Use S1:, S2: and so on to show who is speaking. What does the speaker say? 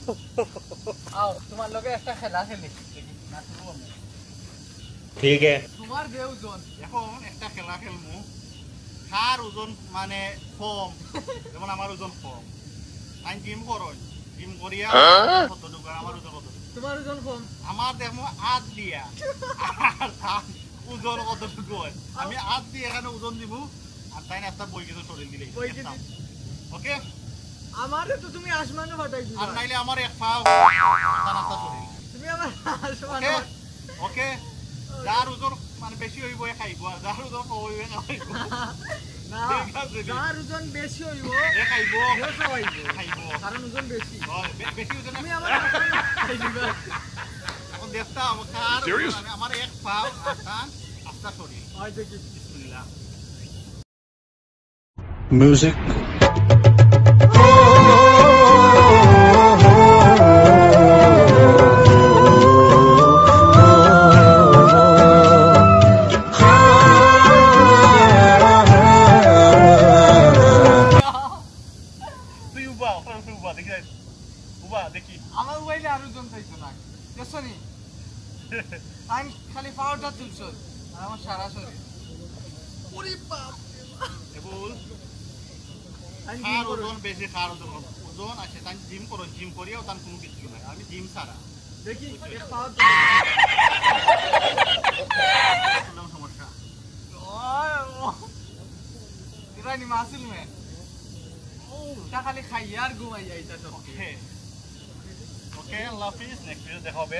S1: आओ तुम्हार लोगे একটা খেলা খেলি না শুরু
S2: ठीक है
S1: তোমার যে ওজন
S3: এখন একটা খেলা খেলমু কার ওজন মানে কম যেমন আমার ওজন কম আমি জিম করো জিম করিয়া কতটুকু আমার ওজন কত
S1: তোমার ওজন কম
S3: আমার দেখো হাত দিয়া আর তার ওজন কতটুকু হয় আমি হাত দিয়ে এখানে ওজন দিব আর তাই একটা বই কিছু শরীর দিলে
S1: বই কি
S3: ওকে
S1: আমারে তো তুমি আসমানে ফাটাই দিবা
S3: আর নাইলে আমার এক পা রাস্তা শরীর
S1: তুমি আমার আসমানে
S3: ওকে যার ওজন মানে বেশি হইব খাইব আর যার ওজন কম হইবে খাইব
S1: না যার ওজন বেশি হইব
S3: এ খাইব
S1: খাইব কারণ ওজন বেশি
S3: বেশি ওজন
S1: তুমি আমার আসমানে ফাটাই দিবা
S3: এখন দেখতা আমার মানে আমার এক পা আর তার রাস্তা শরীর
S1: হয় দেখি
S3: বিসমিল্লাহ
S2: म्यूजिक
S3: দেখি
S1: আমার ওইলে আর ওজন চাইছো না দেখছনি আমি খালি পাউডার তুলছো আর আমার সারা শরীর ওরে বাপ
S3: এবুল
S1: আমি
S3: আর ওজন বেশি খার ওজন আছে তাই জিম করো জিম করিও তার কোনো কিছু নাই আমি জিম ছাড়া
S1: দেখি এক পাউডার
S3: সমস্যা
S1: এটা নি মাসুল মে তা খালি খাইয়া আর ঘুমাই যাইতা সব
S3: ওকে ওকে আল্লাহ হাফিজ নেক্সট ভিডিও দেখা হবে